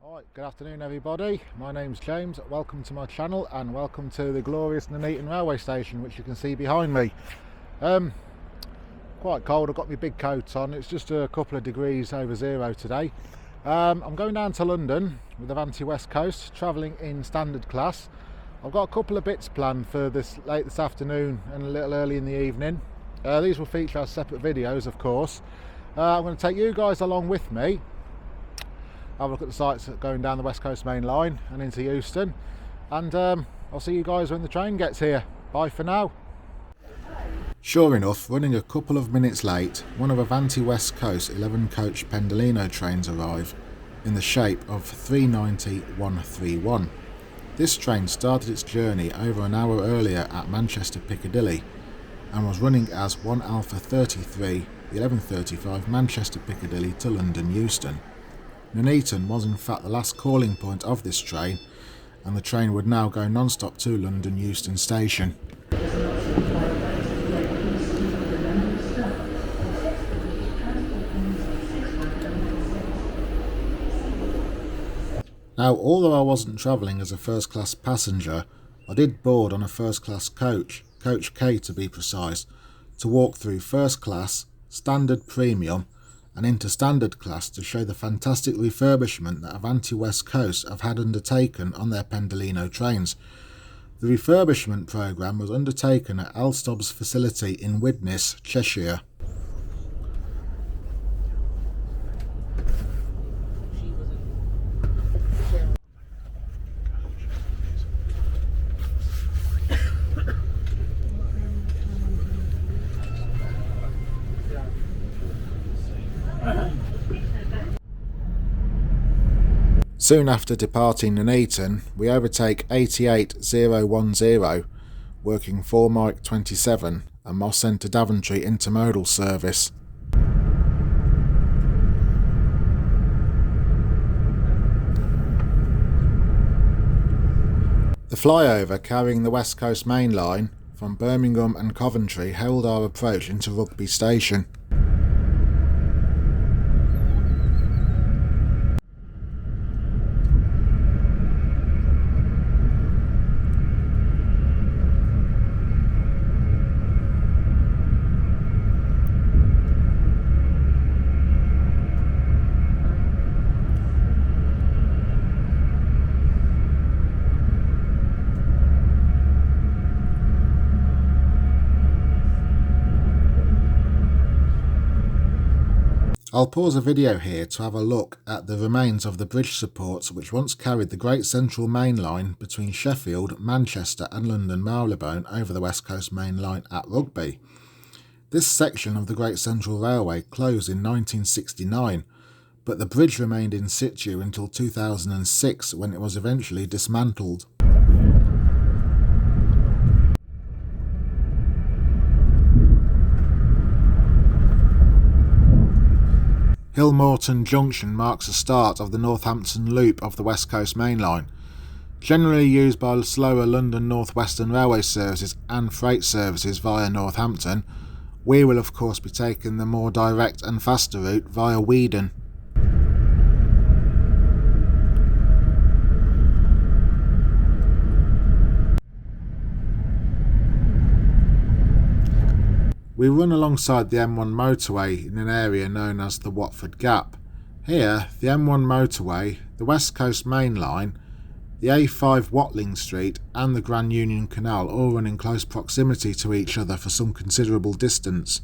Alright, good afternoon everybody, my name's James, welcome to my channel and welcome to the glorious Nuneaton railway station, which you can see behind me. Quite cold, I've got my big coat on, it's just a couple of degrees over zero today. I'm going down to London with Avanti West Coast, travelling in standard class. I've got a couple of bits planned for late this afternoon and a little early in the evening. These will feature as separate videos, of course. I'm going to take you guys along with me. Have a look at the sights going down the West Coast main line and into Euston, and I'll see you guys when the train gets here. Bye for now. Sure enough, running a couple of minutes late, one of Avanti West Coast 11 coach Pendolino trains arrive in the shape of 390-131. This train started its journey over an hour earlier at Manchester Piccadilly and was running as 1 Alpha 33, the 11:35 Manchester Piccadilly to London Euston. Nuneaton was in fact the last calling point of this train, and the train would now go non-stop to London Euston station. Now, although I wasn't travelling as a first class passenger, I did board on a first class coach, Coach K to be precise, to walk through first class, standard premium and into standard class to show the fantastic refurbishment that Avanti West Coast have had undertaken on their Pendolino trains. The refurbishment programme was undertaken at Alstob's facility in Widnes, Cheshire. Soon after departing Nuneaton, we overtake 88010, working 4 Mike 27, a Moss Centre Daventry intermodal service. The flyover carrying the West Coast main line from Birmingham and Coventry held our approach into Rugby station. I'll pause the video here to have a look at the remains of the bridge supports which once carried the Great Central Main Line between Sheffield, Manchester and London Marylebone over the West Coast Main Line at Rugby. This section of the Great Central Railway closed in 1969, but the bridge remained in situ until 2006 when it was eventually dismantled. Hillmorton Junction marks the start of the Northampton loop of the West Coast Main Line. Generally used by slower London North Western Railway services and freight services via Northampton, we will of course be taking the more direct and faster route via Weedon. We run alongside the M1 motorway in an area known as the Watford Gap. Here, the M1 motorway, the West Coast Main Line, the A5 Watling Street and the Grand Union Canal all run in close proximity to each other for some considerable distance.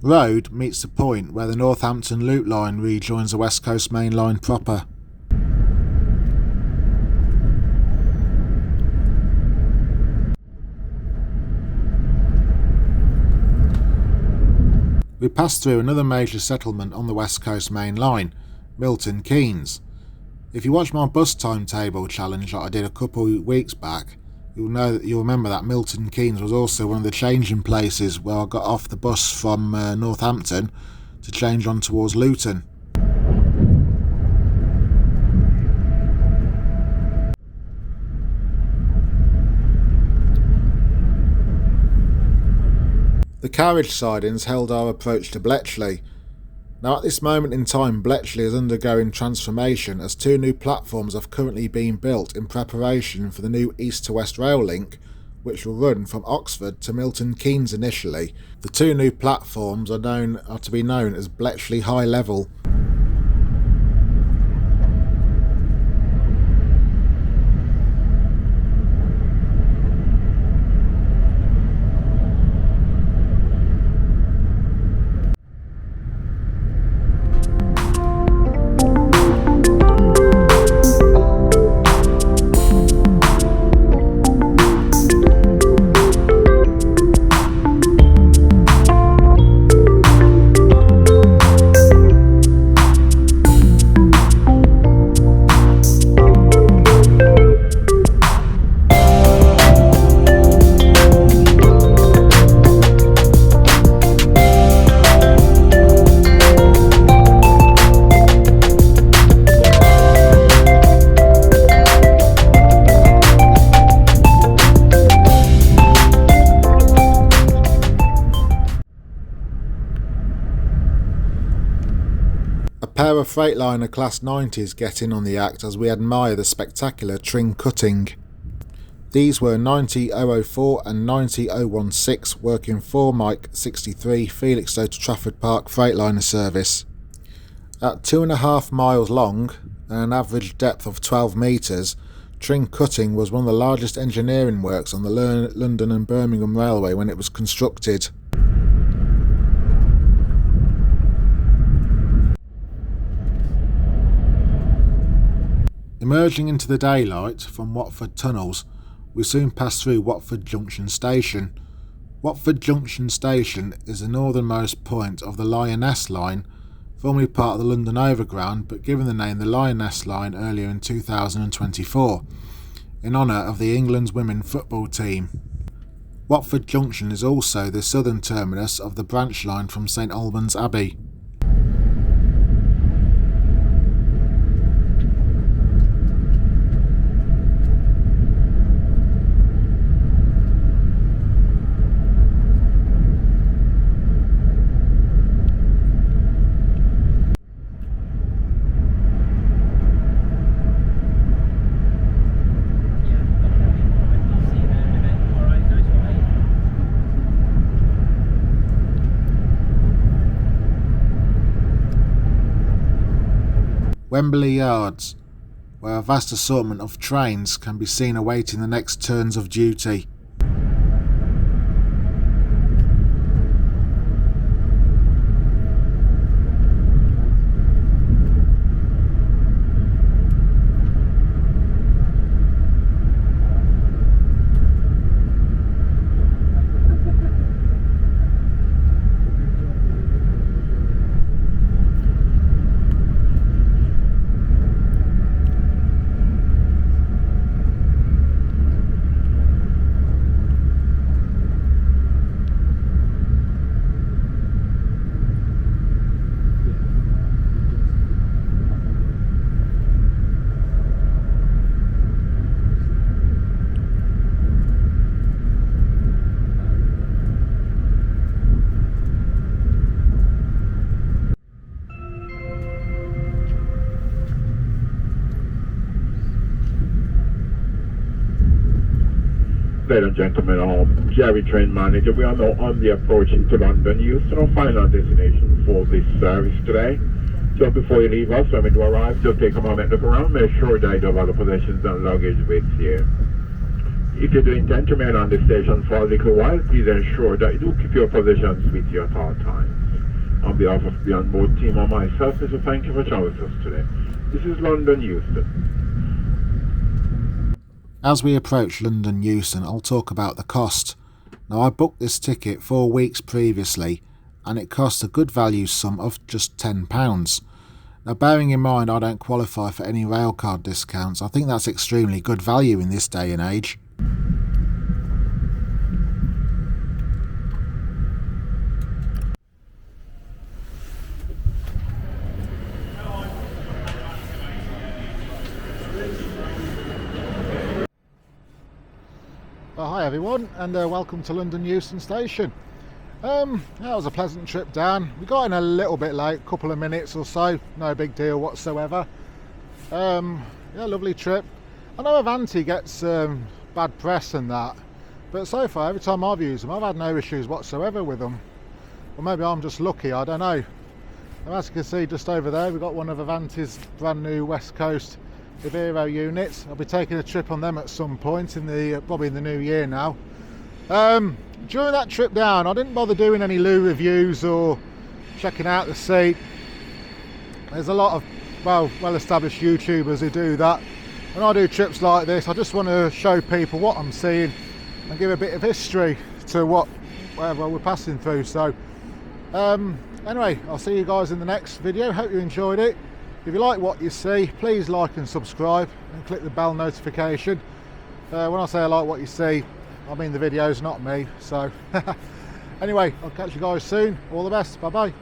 Road meets the point where the Northampton Loop Line rejoins the West Coast Main Line proper. We passed through another major settlement on the West Coast Main Line, Milton Keynes. If you watch my bus timetable challenge that I did a couple of weeks back, you'll remember that Milton Keynes was also one of the changing places where I got off the bus from Northampton to change on towards Luton. The carriage sidings held our approach to Bletchley. Now at this moment in time, Bletchley is undergoing transformation as two new platforms have currently been built in preparation for the new east to west rail link, which will run from Oxford to Milton Keynes initially. The two new platforms are to be known as Bletchley High Level. A pair of Freightliner Class 90s get in on the act as we admire the spectacular Tring cutting. These were 90004 and 90016 working 4 Mike 63 Felixstowe to Trafford Park Freightliner service. At 2.5 miles long and an average depth of 12 metres, Tring cutting was one of the largest engineering works on the London and Birmingham Railway when it was constructed. Emerging into the daylight from Watford tunnels, we soon passed through Watford Junction Station. Watford Junction Station is the northernmost point of the Lioness Line, formerly part of the London Overground but given the name the Lioness Line earlier in 2024, in honour of the England's women football team. Watford Junction is also the southern terminus of the branch line from St Albans Abbey. Wembley Yards, where a vast assortment of trains can be seen awaiting the next turns of duty. Ladies and gentlemen, Jerry Train Manager, we are now on the approach into London Euston, our final destination for this service today. So before you leave us, when we do arrive, just take a moment, look around, make sure that you have other possessions and luggage with you. If you do intend to remain on the station for a little while, please ensure that you do keep your possessions with you at all times. On behalf of the onboard team and myself, Mr. Thank you for traveling with us today. This is London Euston. As we approach London Euston, I'll talk about the cost. Now, I booked this ticket 4 weeks previously and it cost a good value sum of just £10. Now, bearing in mind I don't qualify for any railcard discounts, I think that's extremely good value in this day and age. Well, hi everyone, and welcome to London Euston Station. That was a pleasant trip down. We got in a little bit late, a couple of minutes or so, no big deal whatsoever. Yeah, lovely trip. I know Avanti gets bad press and that, but so far every time I've used them I've had no issues whatsoever with them. Or maybe I'm just lucky, I don't know. And as you can see just over there, we've got one of Avanti's brand new West Coast Ibero units. I'll be taking a trip on them at some point in the probably in the new year now. During that trip down I didn't bother doing any loo reviews or checking out the seat. There's a lot of well-established YouTubers who do that. When I do trips like this I just want to show people what I'm seeing and give a bit of history to whatever we're passing through. So anyway, I'll see you guys in the next video. Hope you enjoyed it. If you like what you see, please like and subscribe and click the bell notification. When I say I like what you see, I mean the videos, not me. So anyway, I'll catch you guys soon. All the best. Bye bye.